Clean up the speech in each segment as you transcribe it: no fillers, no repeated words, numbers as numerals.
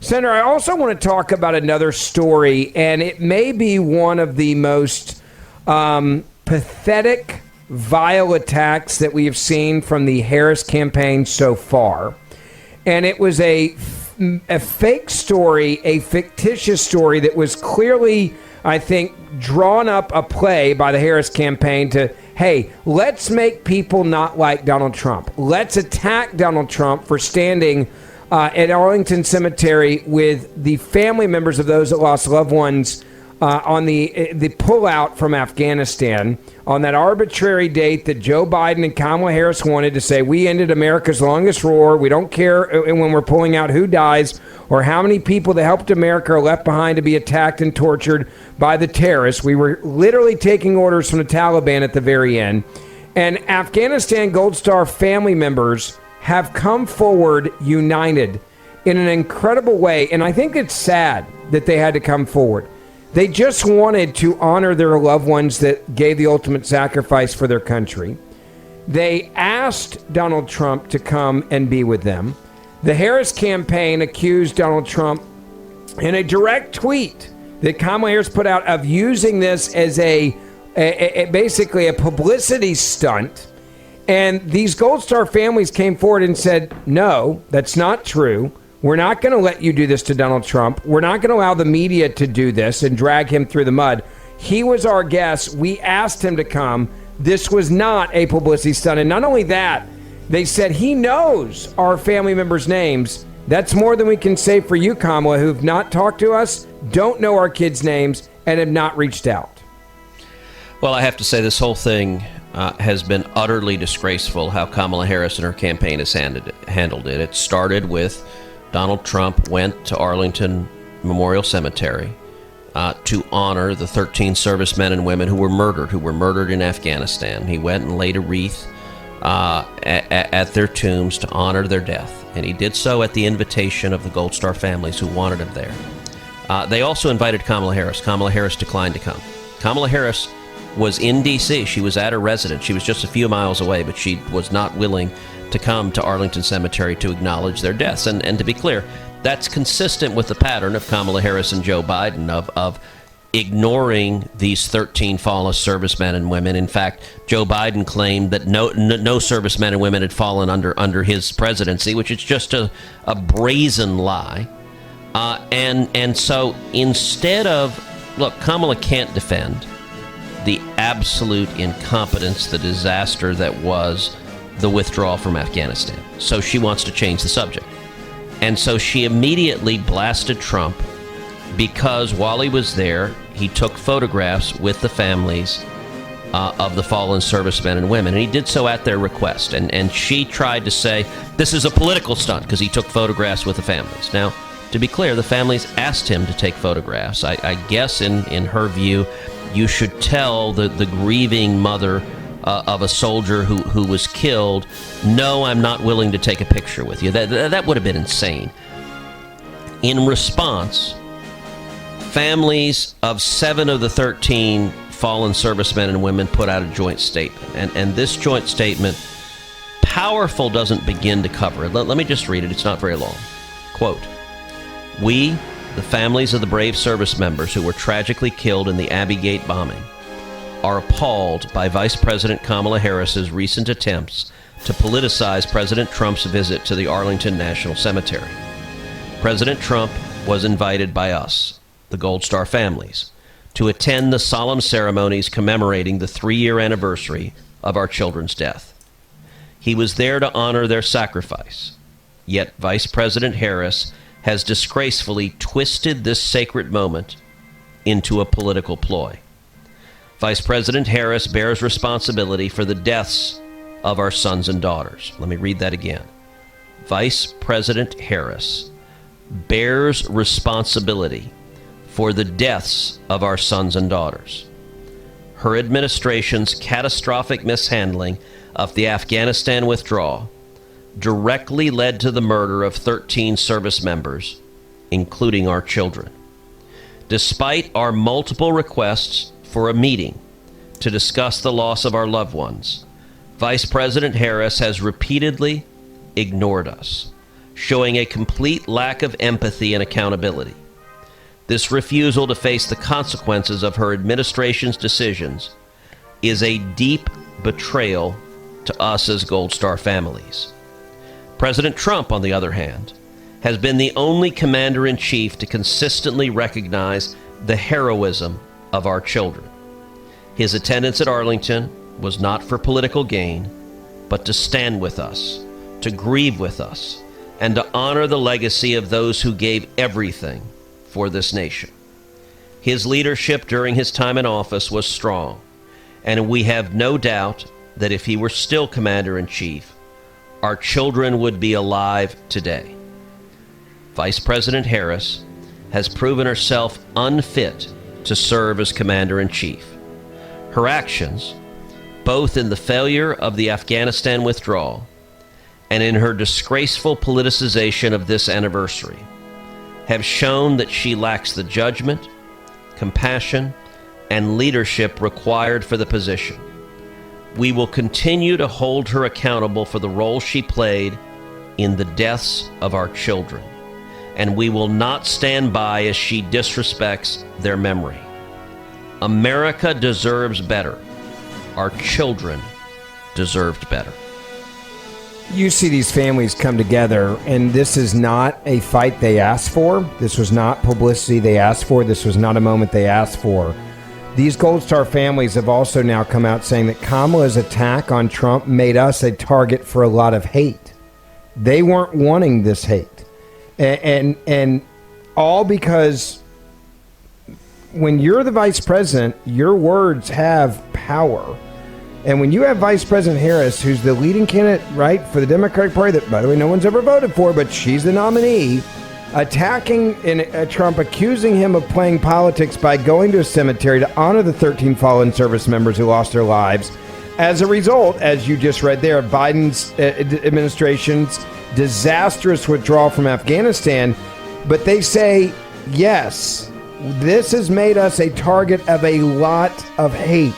Senator, I also want to talk about another story, and it may be one of the most pathetic, vile attacks that we have seen from the Harris campaign so far. And it was a fake story, a fictitious story that was clearly, I think, drawn up a play by the Harris campaign to, hey, let's make people not like Donald Trump. Let's attack Donald Trump for standing at Arlington Cemetery with the family members of those that lost loved ones on the pullout from Afghanistan on that arbitrary date that Joe Biden and Kamala Harris wanted to say, we ended America's longest war. We don't care when we're pulling out who dies or how many people that helped America are left behind to be attacked and tortured by the terrorists. We were literally taking orders from the Taliban at the very end. And Afghanistan Gold Star family members have come forward united in an incredible way. And I think it's sad that they had to come forward. They just wanted to honor their loved ones that gave the ultimate sacrifice for their country. They asked Donald Trump to come and be with them. The Harris campaign accused Donald Trump in a direct tweet that Kamala Harris put out of using this as basically a publicity stunt. And these Gold Star families came forward and said, no, that's not true. We're not going to let you do this to Donald Trump. We're not going to allow the media to do this and drag him through the mud. He was our guest. We asked him to come. This was not a publicity stunt. And not only that, they said he knows our family members' names. That's more than we can say for you, Kamala, who've not talked to us, don't know our kids' names, and have not reached out. Well, I have to say this whole thing has been utterly disgraceful, how Kamala Harris and her campaign has handled it. It started with Donald Trump went to Arlington Memorial Cemetery to honor the 13 servicemen and women who were murdered in Afghanistan. He went and laid a wreath at their tombs to honor their death. And he did so at the invitation of the Gold Star families who wanted him there. They also invited Kamala Harris. Kamala Harris declined to come. Kamala Harris was in D.C. She was at her residence. She was just a few miles away, but she was not willing to come to Arlington Cemetery to acknowledge their deaths. And to be clear, that's consistent with the pattern of Kamala Harris and Joe Biden of ignoring these 13 fallen servicemen and women. In fact, Joe Biden claimed that no servicemen and women had fallen under his presidency, which is just a brazen lie. And so instead of, look, Kamala can't defend the absolute incompetence, the disaster that was the withdrawal from Afghanistan. So she wants to change the subject. And so she immediately blasted Trump because while he was there, he took photographs with the families of the fallen servicemen and women. And he did so at their request. And she tried to say, this is a political stunt because he took photographs with the families. Now, to be clear, the families asked him to take photographs. I guess in her view, you should tell the grieving mother of a soldier who was killed, no, I'm not willing to take a picture with you. That would have been insane. In response, families of 7 of the 13 fallen servicemen and women put out a joint statement. And this joint statement, powerful doesn't begin to cover it. Let me just read it. It's not very long. Quote, "We, the families of the brave service members who were tragically killed in the Abbey Gate bombing, are appalled by Vice President Kamala Harris's recent attempts to politicize President Trump's visit to the Arlington National Cemetery. President Trump was invited by us, the Gold Star families, to attend the solemn ceremonies commemorating the 3-year anniversary of our children's death. He was there to honor their sacrifice, yet Vice President Harris has disgracefully twisted this sacred moment into a political ploy. Vice President Harris bears responsibility for the deaths of our sons and daughters." Let me read that again. Vice President Harris bears responsibility for the deaths of our sons and daughters. Her administration's catastrophic mishandling of the Afghanistan withdrawal directly led to the murder of 13 service members, including our children. Despite our multiple requests for a meeting to discuss the loss of our loved ones, Vice President Harris has repeatedly ignored us. showing a complete lack of empathy and accountability. This refusal to face the consequences of her administration's decisions is a deep betrayal to us as Gold Star families. President Trump, on the other hand, has been the only commander-in-chief to consistently recognize the heroism of our children. His attendance at Arlington was not for political gain, but to stand with us, to grieve with us, and to honor the legacy of those who gave everything for this nation. His leadership during his time in office was strong, and we have no doubt that if he were still commander-in-chief, our children would be alive today. Vice President Harris has proven herself unfit to serve as commander-in-chief. Her actions, both in the failure of the Afghanistan withdrawal and in her disgraceful politicization of this anniversary, have shown that she lacks the judgment, compassion, and leadership required for the position. We will continue to hold her accountable for the role she played in the deaths of our children, and we will not stand by as she disrespects their memory. America deserves better. Our children deserved better. You see these families come together, and this is not a fight they asked for. This was not publicity they asked for. This was not a moment they asked for. These Gold Star families have also now come out saying that Kamala's attack on Trump made us a target for a lot of hate. They weren't wanting this hate. And all because when you're the vice president, your words have power. And when you have Vice President Harris, who's the leading candidate, right, for the Democratic Party, that, by the way, no one's ever voted for, but she's the nominee, attacking Trump, accusing him of playing politics by going to a cemetery to honor the 13 fallen service members who lost their lives. As a result, as you just read there, Biden's administration's disastrous withdrawal from Afghanistan. But they say, yes, this has made us a target of a lot of hate.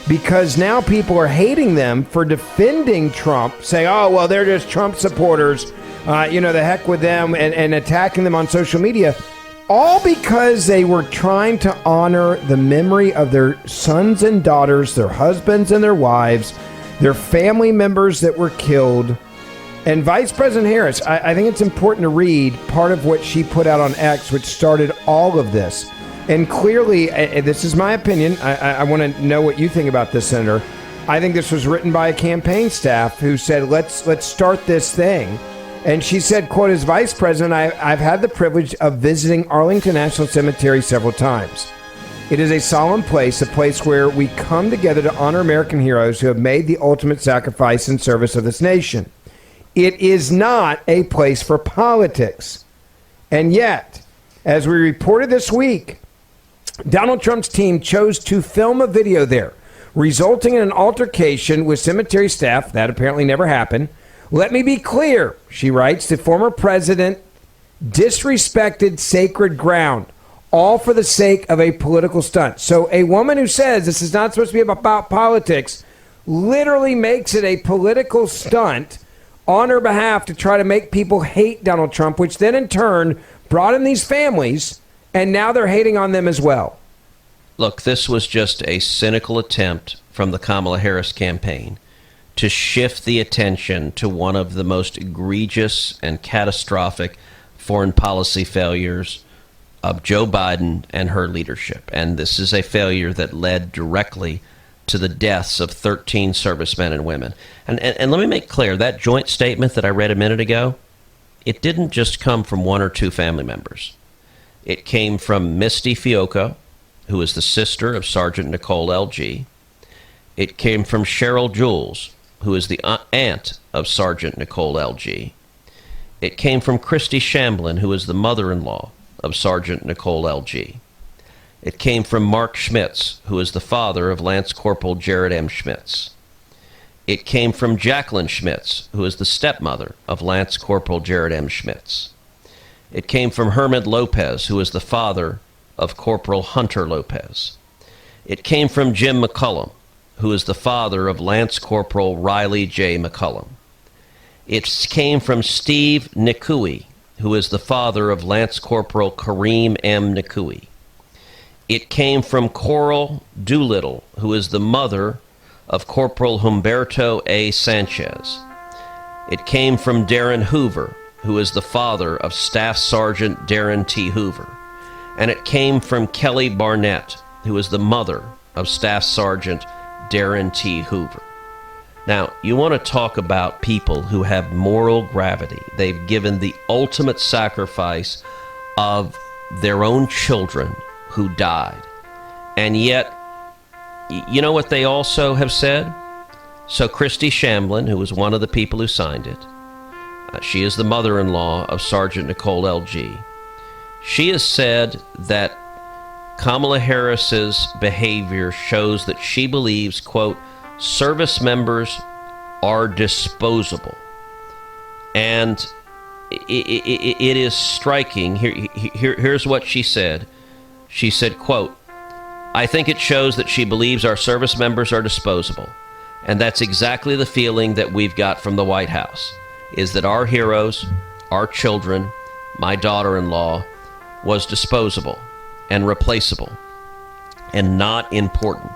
Because now people are hating them for defending Trump, saying, oh, well, they're just Trump supporters, the heck with them, and attacking them on social media, all because they were trying to honor the memory of their sons and daughters, their husbands and their wives, their family members that were killed. And Vice President Harris, I think it's important to read part of what she put out on X, which started all of this. And clearly, this is my opinion. I want to know what you think about this, Senator. I think this was written by a campaign staff who said, let's start this thing. And she said, quote, as vice president, I've had the privilege of visiting Arlington National Cemetery several times. It is a solemn place, a place where we come together to honor American heroes who have made the ultimate sacrifice in service of this nation. It is not a place for politics. And yet, as we reported this week, Donald Trump's team chose to film a video there, resulting in an altercation with cemetery staff. That apparently never happened. Let me be clear, she writes, the former president disrespected sacred ground, all for the sake of a political stunt. So a woman who says this is not supposed to be about politics literally makes it a political stunt on her behalf to try to make people hate Donald Trump, which then in turn brought in these families. And now they're hating on them as well. Look, this was just a cynical attempt from the Kamala Harris campaign to shift the attention to one of the most egregious and catastrophic foreign policy failures of Joe Biden and her leadership. And this is a failure that led directly to the deaths of 13 servicemen and women. And let me make clear, that joint statement that I read a minute ago, it didn't just come from one or two family members. It came from Misty Fiocco, who is the sister of Sergeant Nicole L.G. It came from Cheryl Jules, who is the aunt of Sergeant Nicole L.G. It came from Christy Shamblin, who is the mother-in-law of Sergeant Nicole L.G. It came from Mark Schmitz, who is the father of Lance Corporal Jared M. Schmitz. It came from Jacqueline Schmitz, who is the stepmother of Lance Corporal Jared M. Schmitz. It came from Herman Lopez, who is the father of Corporal Hunter Lopez. It came from Jim McCullum, who is the father of Lance Corporal Riley J. McCullum. It came from Steve Nikui, who is the father of Lance Corporal Kareem M. Nikui. It came from Coral Doolittle, who is the mother of Corporal Humberto A. Sanchez. It came from Darren Hoover, who is the father of Staff Sergeant Darren T. Hoover. And it came from Kelly Barnett, who is the mother of Staff Sergeant Darren T. Hoover. Now, you want to talk about people who have moral gravity. They've given the ultimate sacrifice of their own children who died. And yet, you know what they also have said? So Christy Shamblin, who was one of the people who signed it, she is the mother-in-law of Sergeant Nicole L.G. She has said that Kamala Harris's behavior shows that she believes, quote, service members are disposable. And it is striking. Here's what she said. She said, quote, I think it shows that she believes our service members are disposable. And that's exactly the feeling that we've got from the White House, is that our heroes, our children, my daughter-in-law, was disposable and replaceable and not important.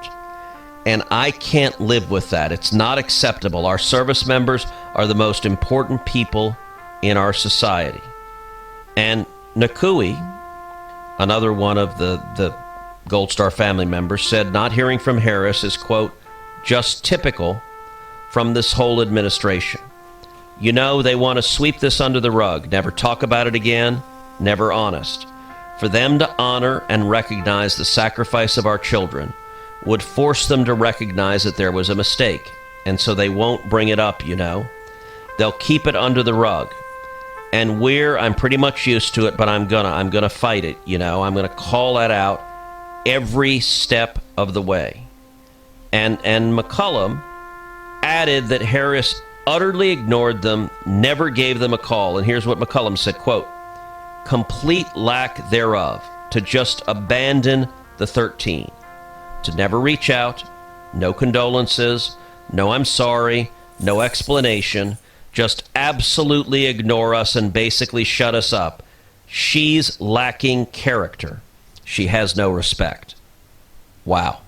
And I can't live with that. It's not acceptable. Our service members are the most important people in our society. And Nikui, another one of the Gold Star family members, said not hearing from Harris is, quote, just typical from this whole administration. You know, they want to sweep this under the rug, never talk about it again, never honest. For them to honor and recognize the sacrifice of our children would force them to recognize that there was a mistake, and so they won't bring it up, you know. They'll keep it under the rug. And I'm pretty much used to it, but I'm gonna fight it, you know. I'm gonna call that out every step of the way. And McCollum added that Harris utterly ignored them, never gave them a call. And here's what McCollum said, quote, complete lack thereof, to just abandon the 13, to never reach out, no condolences, no I'm sorry, no explanation, just absolutely ignore us and basically shut us up. She's lacking character. She has no respect. Wow.